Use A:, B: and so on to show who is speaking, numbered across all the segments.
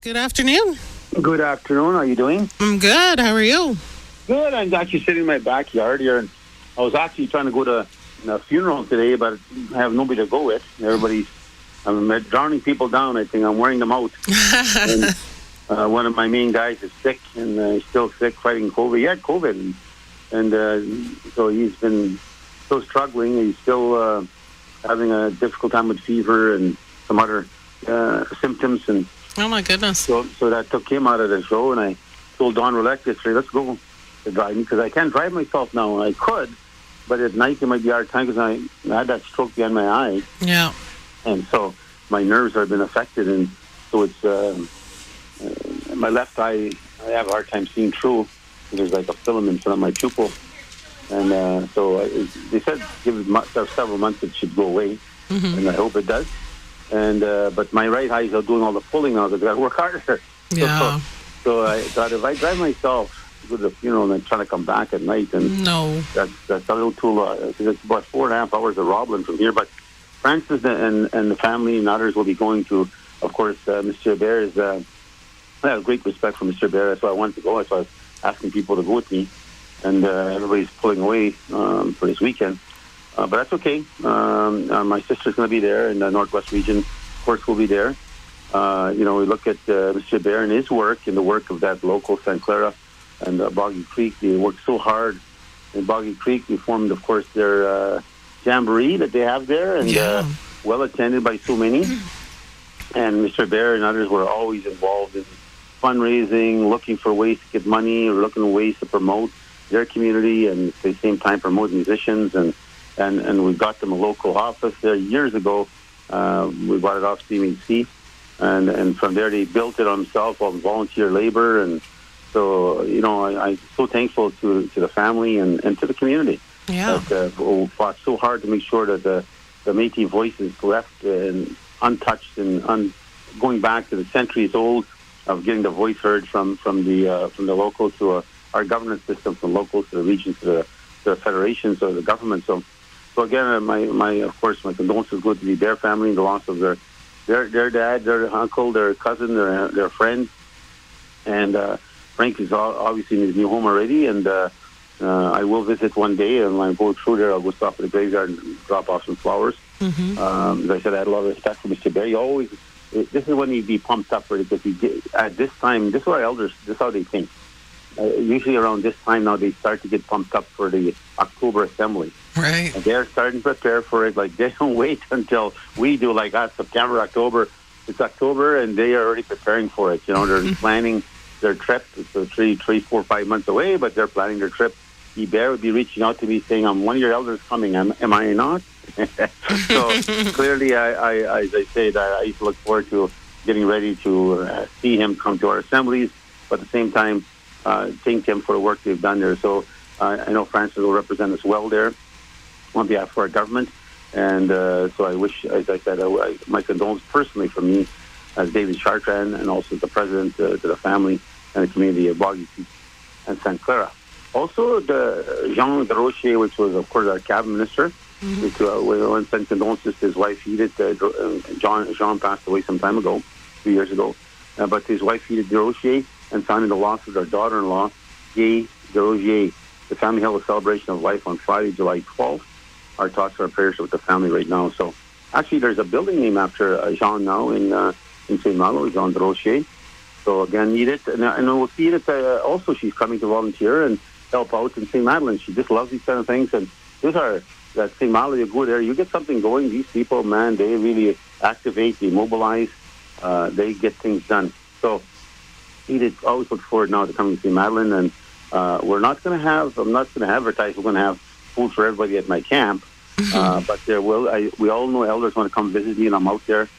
A: Good afternoon.
B: Good afternoon. How are you doing?
A: I'm good. How are you?
B: Good. I'm actually sitting in my backyard here, and I was actually trying to go to a funeral today, but I have nobody to go with. I'm drowning people down. I think I'm wearing them out. And, one of my main guys is sick, and he's still sick, fighting COVID. He had COVID, and so he's been still struggling. He's still having a difficult time with fever and some other symptoms, and
A: Oh, my goodness.
B: so that took him out of the show, and I told Don Roulette yesterday, let's go to drive me, because I can't drive myself now. I could, but at night it might be a hard time, because I had that stroke behind my eye,
A: Yeah.
B: and so my nerves have been affected, and so it's my left eye, I have a hard time seeing through. There's like a film in front of my pupil, and they said give it several months it should go away, and I hope it does. And but my right eye is doing all the pulling now, because I got to work harder.
A: Yeah.
B: So I thought if I drive myself to the funeral and then try to come back at night, and
A: No.
B: that's a little too long. It's about 4.5 hours of Roblin from here. But Francis and the family and others will be going to, of course, Mr. Bear is. I have great respect for Mr. Bear. That's why I wanted to go. That's why I was asking people to go with me, and everybody's pulling away for this weekend. But that's okay. My sister's going to be there in the Northwest region. Of course, we'll be there. We look at Mr. Bear and his work and the work of that local St. Clara and Boggy Creek. They worked so hard in Boggy Creek. They formed, of course, their jamboree that they have there, and well attended by so many. And Mr. Bear and others were always involved in fundraising, looking for ways to get money, or looking for ways to promote their community, and at the same time promote musicians. And we got them a local office there years ago. We bought it off CMHC, and from there they built it on themselves on volunteer labor. And so, I'm so thankful to the family and to the community that who fought so hard to make sure that the Métis voice is left and untouched and going back to the centuries old of getting the voice heard from the local to our governance system, from local to the region to the federations or the government. So again, my condolences go to the Bear family in the loss of their dad, their uncle, their cousin, their friend, and Frank is obviously in his new home already. And I will visit one day, and when I go through there, I'll go stop at the graveyard and drop off some flowers. As I said, I had a lot of respect for Mr. Bear. This is when he'd be pumped up for it, because at this time, this is our elders, this is how they think. Usually around this time now, they start to get pumped up for the October Assembly.
A: Right.
B: And they're starting to prepare for it. Like, they don't wait until we do, like September, October. It's October, and they are already preparing for it. They're planning their trip. It's 3, 4, 5 months away, but they're planning their trip. The Bear would be reaching out to me saying, I'm one of your elders coming. Am I not? So clearly, as I said, I used to look forward to getting ready to see him come to our assemblies, but at the same time, thank him for the work they've done there. So I know Francis will represent us well there on behalf of our government. And so I wish, as I said, my condolences personally from me as David Chartrand, and also the president, to the family and the community of Boggy Creek and St. Clara. Also, the Jean Desrochers, which was, of course, our cabinet minister, we want to send condolences to his wife, Edith. Jean passed away some time ago, 2 years ago. But his wife, Edith Desrochers, and signing the loss of their daughter-in-law, Gay Desrochers. The family held a celebration of life on Friday, July 12th. Our thoughts and our prayers are with the family right now. So, actually, there's a building named after Jean now in St. Malo, Jean Desrochers. So, again, Edith, and we'll see Edith also. She's coming to volunteer and help out in St. Madeleine. She just loves these kind of things. And these are, that St. Malo, you go there, you get something going. These people, man, they really activate, they mobilize, they get things done. So, Edith always looks forward now to coming to St. Madeleine, and I'm not going to advertise. We're going to have food for everybody at my camp, but we all know elders want to come visit me, and I'm out there,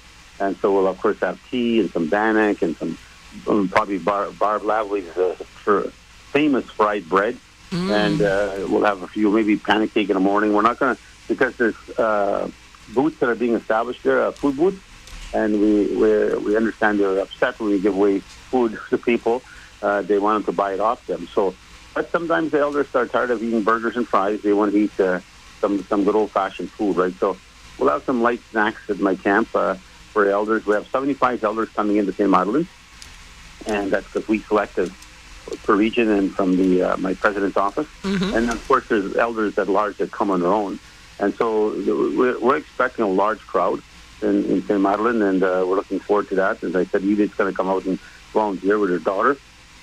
B: and so we'll of course have tea and some bannock and some probably Barb Lavely's famous fried bread, and we'll have a few, maybe pancake in the morning. We're not going to, because there's booths that are being established there, food booths, and we understand they're upset when we give away food to people. They want them to buy it off them. So, but sometimes the elders are tired of eating burgers and fries. They want to eat some good old-fashioned food, right? So we'll have some light snacks at my camp for elders. We have 75 elders coming into St. Madeleine. and that's because we selected per region and from the my president's office. And of course, there's elders at large that come on their own. And so we're expecting a large crowd in St. Madeleine, and we're looking forward to that. As I said, Edith's going to come out and volunteer with her daughter.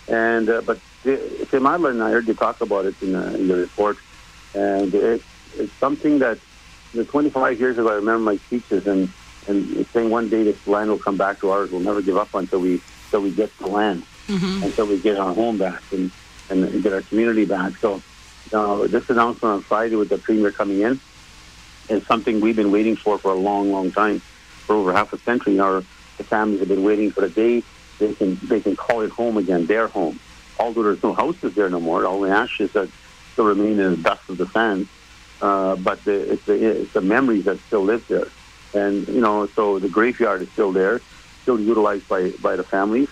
B: And but St. Madeleine, I heard you talk about it in the report, and it's something that 25 years ago, I remember my speeches and saying one day this land will come back to ours. We'll never give up until we get the land, until we get our home back and get our community back. So this announcement on Friday with the Premier coming in is something we've been waiting for a long, long time, for over half a century. The families have been waiting for the day they can call it home again, their home. Although there's no houses there no more, all the ashes that still remain in the dust of the sands. But it's the memories that still live there. And, so the graveyard is still there, still utilized by the families,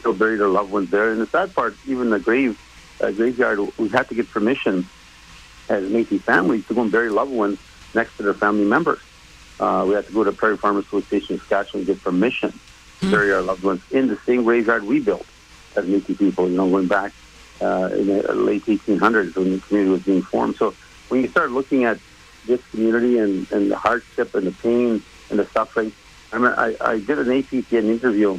B: still bury their loved ones there. And the sad part, even the graveyard, we had to get permission as Métis families to go and bury loved ones next to their family members. We had to go to Prairie Farmers Association in Saskatchewan and get permission to bury our loved ones in the same graveyard we built as Métis people, going back in the late 1800s when the community was being formed. So when you start looking at this community and the hardship and the pain and the suffering, I did an APTN interview,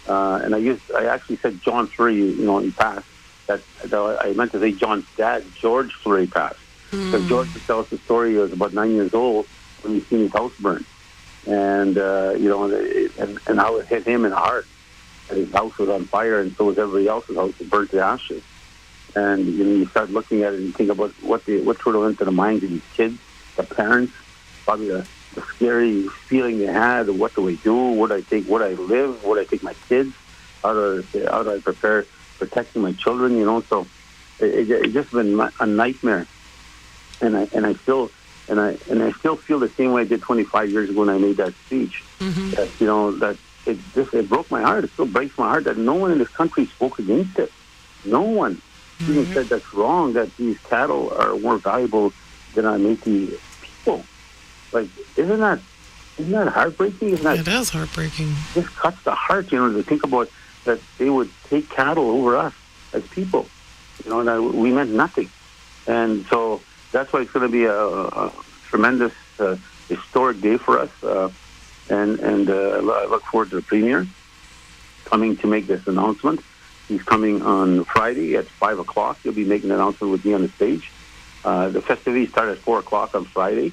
B: and I actually said John Fleury, he passed. That I meant to say John's dad, George Fleury, passed. Because George would tell us the story. He was about 9 years old when he seen his house burn, and and how it hit him in the heart. And his house was on fire, and so was everybody else's house. It burnt to ashes. And you start looking at it and think about what sort of went to the minds of these kids, the parents, probably the scary feeling they had. What do I do? Would I take? Would I live? Would I take my kids? How do I prepare protecting my children? So it's just been a nightmare. And I still feel the same way I did 25 years ago when I made that speech. That it broke my heart. It still breaks my heart that no one in this country spoke against it. No one even said that's wrong. That these cattle are more valuable than our Métis people. Like, isn't that heartbreaking?
A: It is heartbreaking.
B: It just cuts the heart, to think about that they would take cattle over us as people. And we meant nothing. And so that's why it's going to be a tremendous historic day for us. And I look forward to the Premier coming to make this announcement. He's coming on Friday at 5 o'clock. He'll be making an announcement with me on the stage. The festivities start at 4 o'clock on Friday.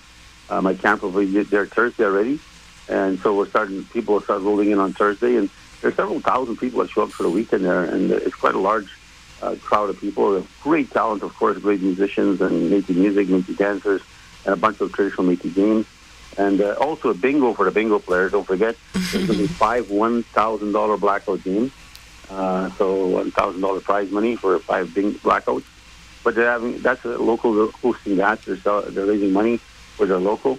B: My camp will be there Thursday already. And so people will start rolling in on Thursday. And there's several thousand people that show up for the weekend there. And it's quite a large crowd of people. Great talent, of course, great musicians and Métis music, Métis dancers, and a bunch of traditional Métis games. And also a bingo for the bingo players. Don't forget, there's going to be 5 $1,000 blackout games. So $1,000 prize money for 5 blackouts. But that's a local hosting that. They're raising money for their local.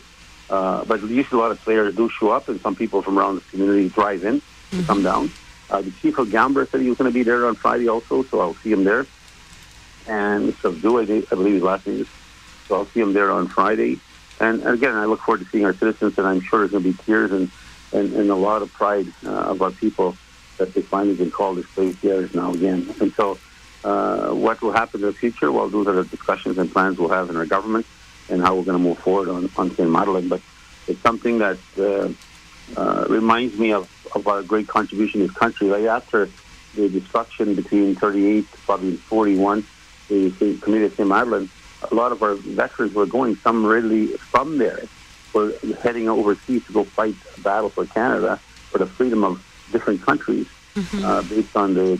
B: But usually a lot of players do show up, and some people from around the community drive in to come down. The chief of Gambler said he was going to be there on Friday also, so I'll see him there. And Mr. Abdul, I believe his last name is. So I'll see him there on Friday. And again, I look forward to seeing our citizens, and I'm sure there's going to be tears and a lot of pride of our people that they finally can call this place theirs now again. And so what will happen in the future? Well, those are the discussions and plans we'll have in our government and how we're going to move forward on St. Madeleine. But it's something that reminds me of our great contribution to this country. Right after the destruction between 38, probably 41, the community of St. Madeleine, a lot of our veterans were going, some really from there, were heading overseas to go fight a battle for Canada, for the freedom of different countries, based on the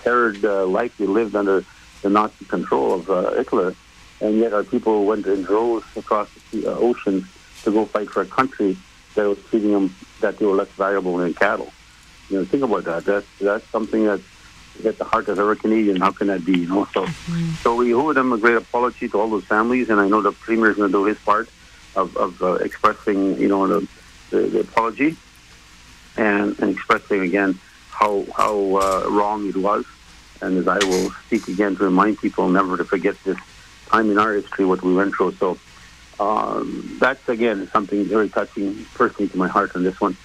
B: terrored life they lived under the Nazi control of Hitler. And yet our people went in droves across the oceans to go fight for a country that was treating them that they were less valuable than cattle. Think about that. That's something that's at the heart of every Canadian. How can that be? So we owe them a great apology to all those families, and I know the Premier is going to do his part of expressing, the apology and expressing again how wrong it was. And as I will speak again to remind people never to forget this time in our history, what we went through. So that's, again, something very touching personally to my heart on this one.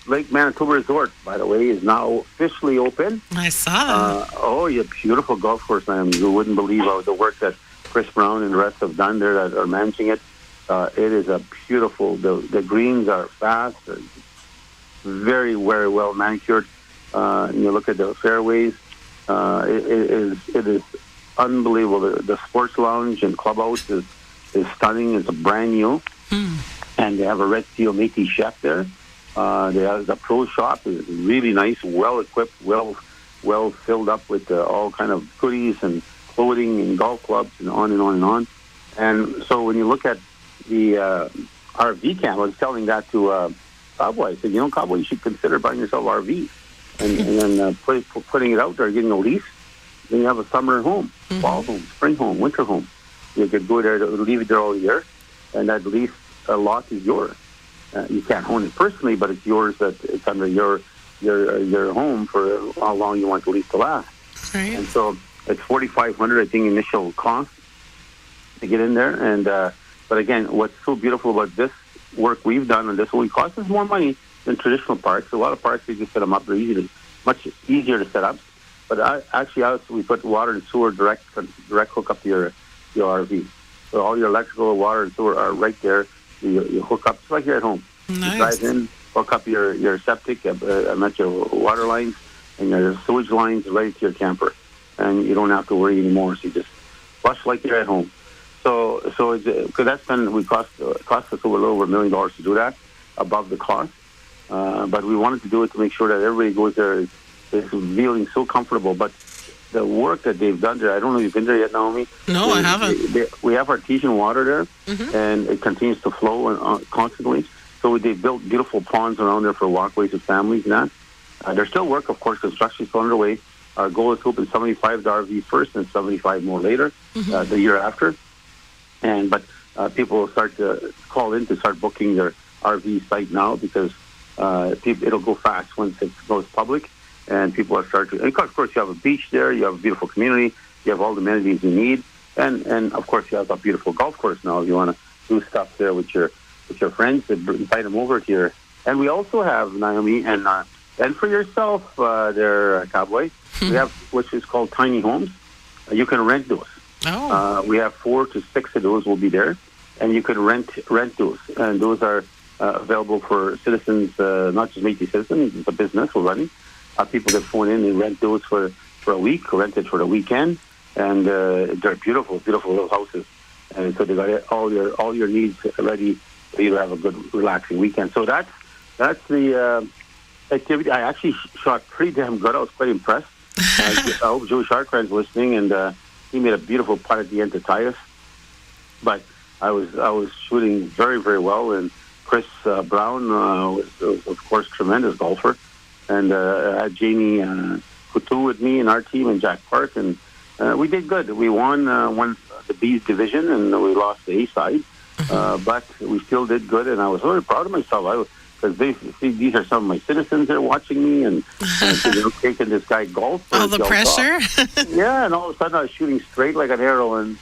B: Lake Manitoba Resort, by the way, is now officially open.
A: I saw that.
B: Yeah, beautiful golf course, man. You wouldn't believe the work that Chris Brown and the rest have done there that are managing it. It is a beautiful. The greens are fast, very, very well manicured. You look at the fairways. It is unbelievable. The sports lounge and clubhouse is stunning. It's a brand new, and they have a red steel Métis chef there. The pro shop is really nice, well equipped, well filled up with all kind of goodies and clothing and golf clubs and on and on and on. And so when you look at the RV camp, I was telling that to Cowboy. I said, Cowboy, you should consider buying yourself an RV and then putting it out there, getting a lease. Then you have a summer home, fall home, spring home, winter home. You could go there, leave it there all year, and that lease lot is yours. You can't own it personally, but it's yours. That it's under your home for how long you want the lease to last.
A: Right.
B: And so it's $4,500, I think, initial cost to get in there. And but again, what's so beautiful about this work we've done and this only costs us more money than traditional parks. A lot of parks we just set them up; they're much easier to set up. But actually, we put water and sewer direct hook up to your RV. So all your electrical, water, and sewer are right there. You hook up just like you're at home.
A: Nice.
B: You drive in, hook up your septic, met your water lines and your sewage lines right to your camper, and you don't have to worry anymore. So you just flush like you're at home. So because that's been cost us a little over $1 million to do that, above the cost. But we wanted to do it to make sure that everybody goes there is feeling so comfortable. But the work that they've done there, I don't know if you've been there yet, Naomi.
A: No, I haven't.
B: We have artesian water there, and it continues to flow constantly. So they built beautiful ponds around there for walkways of families and that. There's still work, of course. Construction is still underway. Our goal is to open 75 RVs first and 75 more later, the year after. But people will start to call in to start booking their RV site now because it'll go fast once it goes public. And people are starting to, and of course, you have a beach there, you have a beautiful community, you have all the amenities you need, and of course, you have a beautiful golf course now if you want to do stuff there with your friends, invite them over here. And we also have, Naomi, and for yourself there, Cowboy, we have which is called tiny homes. You can rent those.
A: Oh.
B: We have 4 to 6 of those will be there, and you can rent those, and those are available for citizens, not just Métis citizens. It's a business we're running. People that phone in and rent those for a week, or rent it for the weekend, and they're beautiful little houses. And so they got all your needs ready for you to have a good, relaxing weekend. So that's the activity. I actually shot pretty damn good. I was quite impressed. I hope Joe Chartrand's listening, and he made a beautiful putt at the end to tie us. But I was shooting very, very well, and Chris Brown was of course tremendous golfer. And I had Jamie Coutu with me and our team and Jack Park, and we did good. We won the B division, and we lost the A side, but we still did good, and I was very proud of myself. Because these are some of my citizens that are watching me, and they're taking this guy golf.
A: All the pressure.
B: Yeah, and all of a sudden I was shooting straight like an arrow and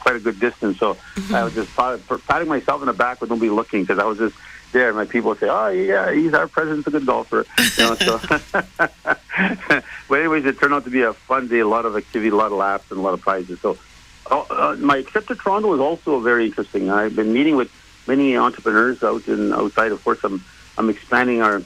B: quite a good distance. So I was just patting myself in the back with nobody looking because I was just there. My people would say, "Oh yeah, he's our president's a good golfer." So. But anyways, it turned out to be a fun day, a lot of activity, a lot of laughs, and a lot of prizes. So my trip to Toronto was also very interesting. I've been meeting with many entrepreneurs outside. Of course, I'm expanding our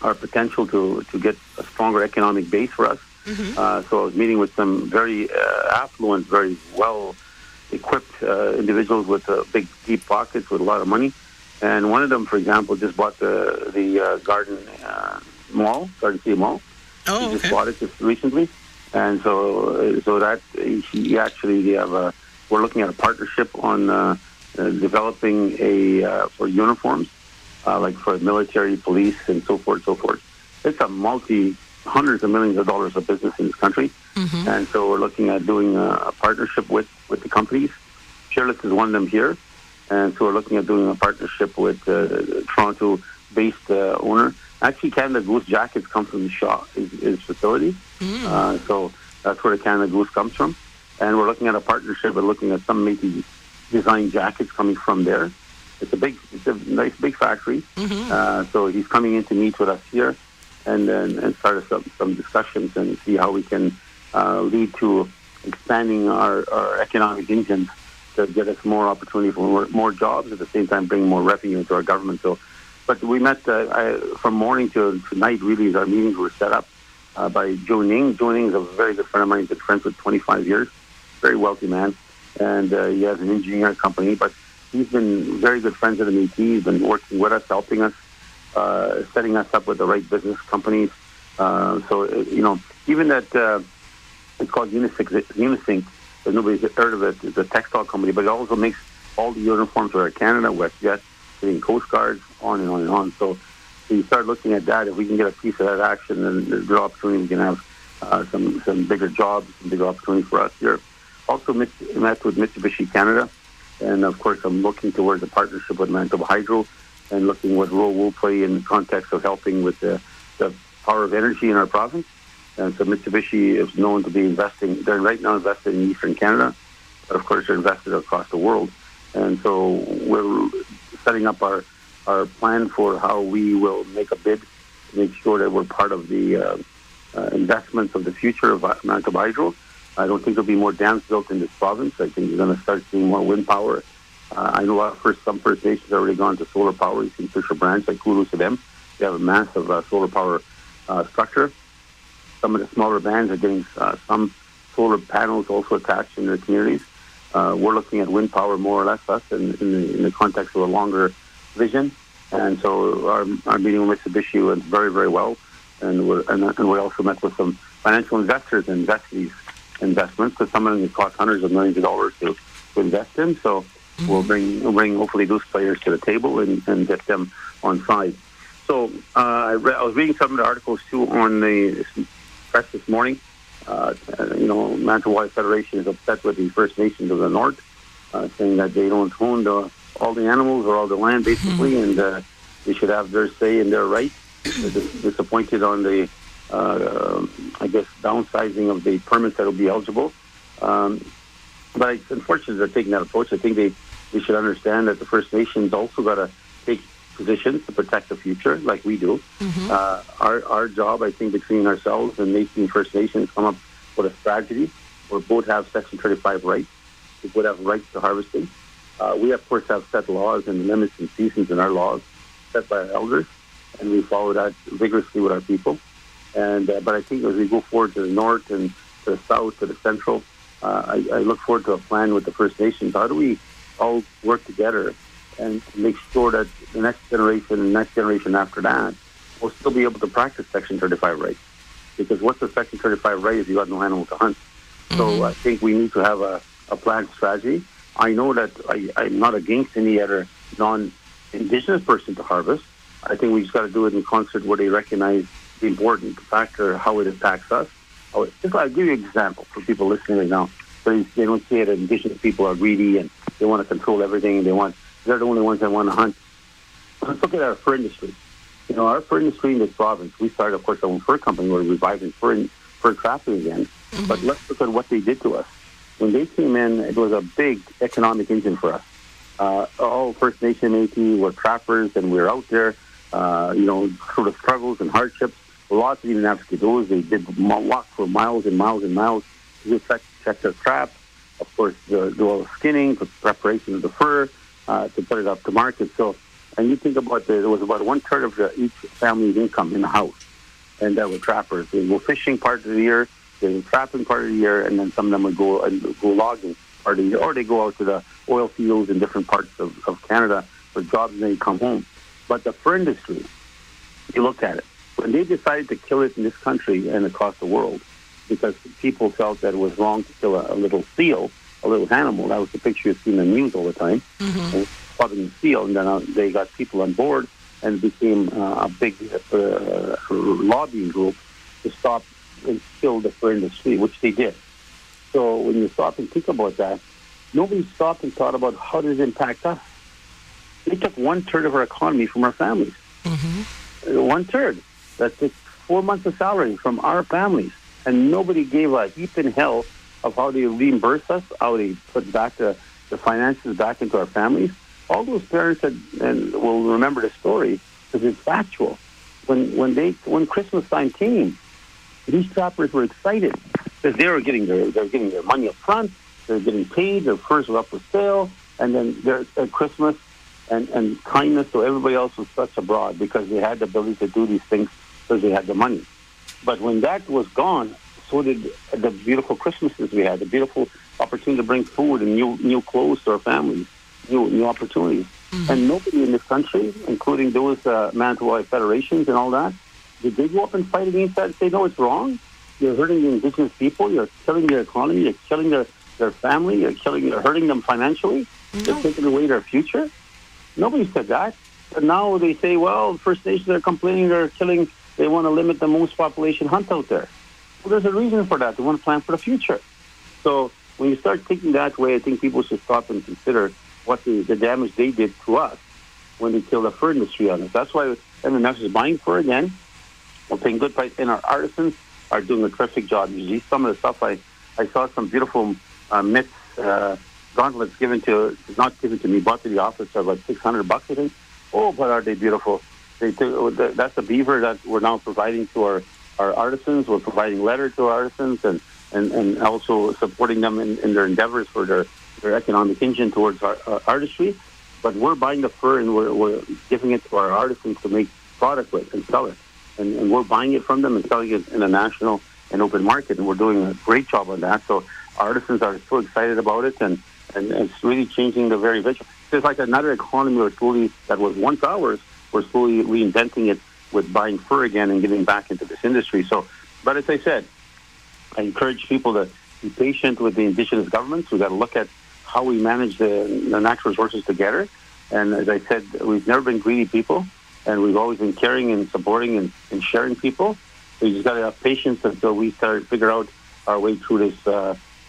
B: potential to get a stronger economic base for us. So I was meeting with some very affluent, very well-equipped individuals with big, deep pockets with a lot of money. And one of them, for example, just bought the Garden City Mall.
A: Oh,
B: he just
A: okay.
B: bought it just recently, and so that he actually we're looking at a partnership on. Developing for uniforms, like for military, police, and so forth. It's a hundreds of millions of dollars of business in this country, and so we're looking at doing a partnership with the companies. Peerless is one of them here, and so we're looking at doing a partnership with Toronto-based owner. Actually, Canada Goose jackets come from his facility, so that's where the Canada Goose comes from, and we're looking at a partnership. We're looking at some Métis design jackets coming from there, It's a nice big factory. So he's coming in to meet with us here, and start some discussions and see how we can lead to expanding our economic engine to get us more opportunity for more jobs, at the same time bring more revenue into our government. So, but we met from morning to night. Really, our meetings were set up by Joe Ning. Joe Ning is a very good friend of mine. He's been friends with 25 years. Very wealthy man, and he has an engineering company. But he's been very good friends with the Métis. He's been working with us, helping us, setting us up with the right business companies. Even that it's called Unisync. But nobody's heard of it. It's a textile company, but it also makes all the uniforms for Canada, WestJet, getting Coast Guards, on and on and on. So you start looking at that. If we can get a piece of that action, then there's an opportunity. We can have some bigger jobs, some bigger opportunity for us here. Also met with Mitsubishi Canada, and of course I'm looking towards a partnership with Manitoba Hydro, and looking what role we'll play in the context of helping with the power of energy in our province. And so Mitsubishi is known to be investing. They're right now invested in Eastern Canada, but of course they're invested across the world. And so we're setting up our plan for how we will make a bid to make sure that we're part of the investments of the future of Manitoba Hydro. I don't think there'll be more dams built in this province. I think you're going to start seeing more wind power. I know some First Nations have already gone to solar power. You've seen Fisher Branch, like kudos to them. They have a massive solar power structure. Some of the smaller bands are getting some solar panels also attached in their communities. We're looking at wind power more or less, us, in the context of a longer vision. And so our meeting with Mitsubishi went very, very well. And we also met with some financial investors and invest these investments, because some of them cost hundreds of millions of dollars to invest in. So we'll bring hopefully those players to the table and get them on side. So I was reading some of the articles too on the press this morning. Manitoba Water Federation is upset with the First Nations of the North, saying that they don't own all the animals or all the land, basically, and they should have their say and their right. They're disappointed on the, downsizing of the permits that will be eligible. But it's unfortunate they're taking that approach. I think they should understand that the First Nations also got to take positions to protect the future, like we do. Our job, I think, between ourselves and Métis First Nations, come up with a strategy where both have Section 35 rights. We both have rights to harvesting. We, of course, have set laws and limits and seasons in our laws set by our elders, and we follow that vigorously with our people. But I think as we go forward to the north and to the south, to the central, I look forward to a plan with the First Nations. How do we all work together and make sure that the next generation and the next generation after that will still be able to practice Section 35 rights? Because what's the Section 35 right if you got no animal to hunt? So I think we need to have a planned strategy. I know that I'm not against any other non-Indigenous person to harvest. I think we just got to do it in concert where they recognize the important factor, how it impacts us. I'll give you an example for people listening right now. So they don't say that Indigenous people are greedy and they want to control everything and they're the only ones that want to hunt. Let's look at our fur industry. Our fur industry in this province, we started, of course, our own fur company. We're reviving fur trapping again. But let's look at what they did to us. When they came in, it was a big economic engine for us. All First Nation Métis were trappers, and we were out there, through the struggles and hardships. Lots of even Africanos, they did walk for miles and miles and miles to check their trap. Of course, do all the skinning, the preparation of the fur, to put it up to market. So, and you think about there was about 1/3 of each family's income in the house, and that were trappers. They go fishing part of the year, they go trapping part of the year, and then some of them would go logging part of the year, or they go out to the oil fields in different parts of Canada for jobs, and then come home. But the fur industry, you look at it, when they decided to kill it in this country and across the world, because people felt that it was wrong to kill a little seal, a little animal. That was the picture you see in the news all the time. Clubbing the seal, and then they got people on board, and it became a big lobbying group to stop and kill the fur industry, which they did. So when you stop and think about that, nobody stopped and thought about how does it impact us. They took 1/3 of our economy from our families. 1/3. That's 4 months of salary from our families. And nobody gave a heap in hell of how they reimburse us, how they put back the finances back into our families. all those parents and will remember the story because it's factual. When Christmas time came, these trappers were excited because they were getting their money up front. They're getting paid. Their furs were up for sale, and then their Christmas and kindness to everybody else was such abroad because they had the ability to do these things because they had the money. But when that was gone, so did the beautiful Christmases we had, the beautiful opportunity to bring food and new clothes to our families, new opportunities. Mm-hmm. And nobody in this country, including those man-to-wife federations and all that, did they go up and fight against that and say, no, it's wrong? You're hurting the Indigenous people. You're killing their economy. You're killing their family. You're hurting them financially. No. You're taking away their future. Nobody said that. But now they say, well, First Nations are complaining they want to limit the moose population hunt out there. Well, there's a reason for that. They want to plan for the future. So when you start thinking that way, I think people should stop and consider what the damage they did to us when they killed the fur industry on us. That's why MMF is buying fur again. We're paying good price, and our artisans are doing a terrific job. You see some of the stuff I saw some beautiful mitts, gauntlets not given to me, bought to the office for about $600, I think. Oh, but are they beautiful? That's a beaver that we're now providing to our artisans. We're providing leather to our artisans and also supporting them in their endeavors for their economic engine towards our artistry. But we're buying the fur and we're giving it to our artisans to make product with and sell it. And we're buying it from them and selling it in a national and open market. And we're doing a great job on that. So artisans are so excited about it and it's really changing the very vision. There's like another economy that was once ours. We're slowly reinventing it with buying fur again and getting back into this industry. So, but as I said, I encourage people to be patient with the Indigenous governments. We've got to look at how we manage the natural resources together. And as I said, we've never been greedy people, and we've always been caring and supporting and sharing people. We just got to have patience until we start figure out our way through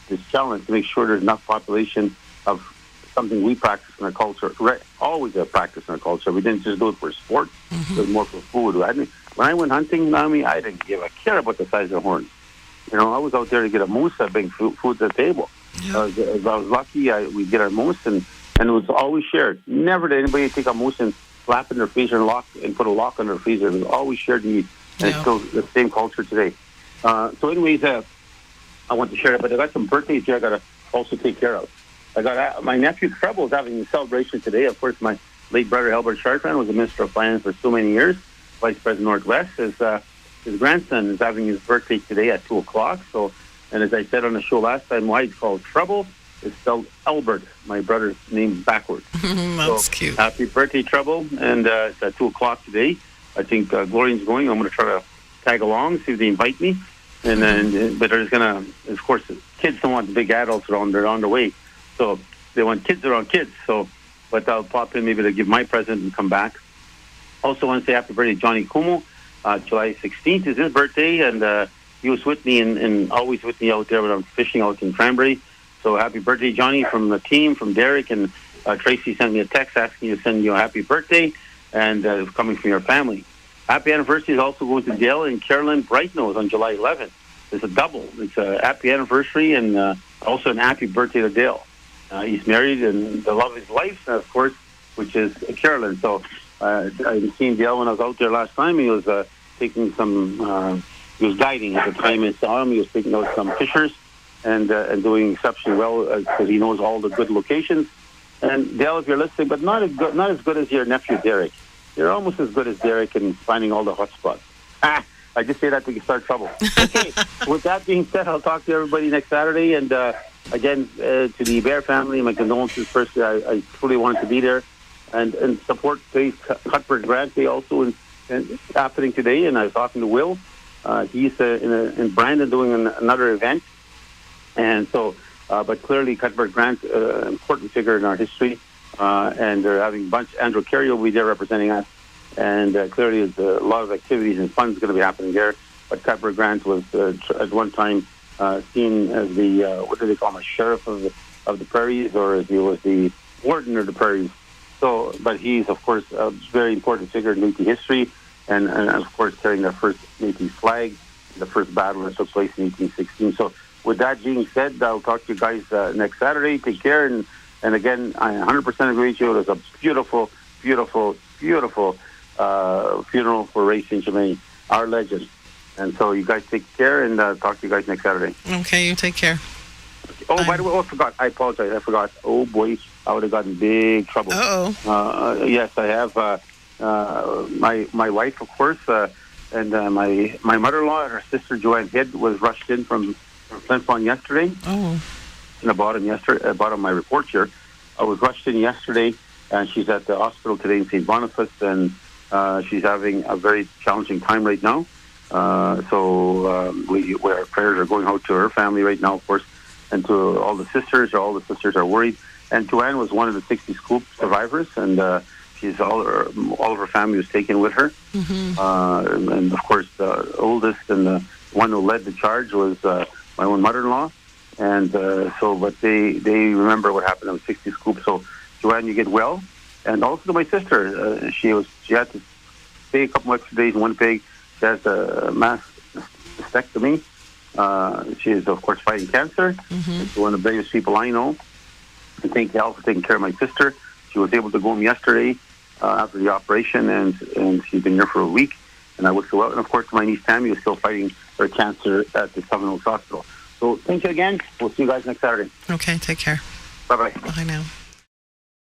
B: this challenge to make sure there's enough population of something we practice in our culture. Always a practice in our culture. We didn't just do it for sport. Mm-hmm. It was more for food. When I went hunting, Naomi, I didn't give a care about the size of the horns. I was out there to get a moose. I bring food to the table. Yeah. If I was lucky, we'd get our moose, and it was always shared. Never did anybody take a moose and slap in their freezer and put a lock on their freezer. It was always shared meat, and it's still the same culture today. So anyways, I want to share it, but I got some birthdays here I got to also take care of. I got my nephew Treble is having a celebration today. Of course, my late brother Albert Chartrand was the Minister of Finance for so many years, Vice President Northwest. His grandson is having his birthday today at 2:00. So, and as I said on the show last time, why it's called Treble is spelled Albert, my brother's name backwards.
A: That's cute.
B: Happy birthday, Treble! And it's at 2:00 today. I think Glorian's going. I'm going to try to tag along, see if they invite me. And then, but there's gonna, of course, kids don't want big adults around. They're on the way. So they want kids around kids. So, but I'll pop in maybe to give my present and come back. Also want to say happy birthday, Johnny Kumo. July 16th is his birthday, and he was with me and always with me out there when I'm fishing out in Cranberry. So happy birthday, Johnny, from the team, from Derek, and Tracy sent me a text asking you to send you a happy birthday, and coming from your family. Happy anniversary is also going to Dale and Carolyn Brightnose on July 11th. It's a double. It's a happy anniversary and also an happy birthday to Dale. He's married and the love of his life, of course, which is Carolyn. So I've seen Dale when I was out there last time. He was taking some, he was guiding at the time I saw him. He was taking out some fishers and doing exceptionally well because he knows all the good locations. And Dale, if you're listening, but not as good as your nephew Derek. You're almost as good as Derek in finding all the hot spots. I just say that to start trouble. Okay, with that being said, I'll talk to everybody next Saturday. And again, to the Bear family, my condolences first. I truly wanted to be there and support today's Cuthbert Grant Day also and happening today. And I was talking to Will. He's in Brandon doing another event. And so, but clearly Cuthbert Grant, important figure in our history. And they're having a bunch. Andrew Carey will be there representing us. And clearly there's a lot of activities and fun is going to be happening there. But Cuthbert Grant was at one time seen as the, what do they call him, a sheriff of the prairies, or as he was the warden of the prairies. So, but he's, of course, a very important figure in Métis history, and of course, carrying the first Métis flag, the first battle that took place in 1816. So, with that being said, I'll talk to you guys next Saturday. Take care, and And again, I 100% agree with you. It was a beautiful, beautiful, beautiful funeral for Ray St. Germain, our legend. And so you guys take care, and talk to you guys next Saturday.
A: Okay, you take care.
B: Oh, by the way, I forgot. I apologize. I forgot. Oh, boy, I would have gotten in big trouble.
A: Uh-oh.
B: Yes, I have. My wife, of course, and my mother-in-law and her sister, Joanne Hidd, was rushed in from Flin Flon yesterday.
A: Oh.
B: In the bottom of my report here. I was rushed in yesterday, and she's at the hospital today in St. Boniface, and she's having a very challenging time right now. So our prayers are going out to her family right now, of course, and to all the sisters. All the sisters are worried. And Joanne was one of the 60 Scoop survivors, and she's all of her family was taken with her.
A: Mm-hmm.
B: And of course, the oldest and the one who led the charge was my own mother-in-law. And but they remember what happened on 60 Scoop. So Joanne, you get well. And also to my sister, she had to stay a couple extra days in Winnipeg. She has a mastectomy. She is, of course, fighting cancer.
A: Mm-hmm.
B: She's one of the biggest people I know. I thank Al for taking care of my sister. She was able to go home yesterday after the operation, and she's been here for a week. And I wish her well. And of course, my niece Tammy is still fighting her cancer at the Southern Oaks Hospital. So thank you again. We'll see you guys next Saturday.
A: Okay, take care.
B: Bye-bye.
A: Bye now.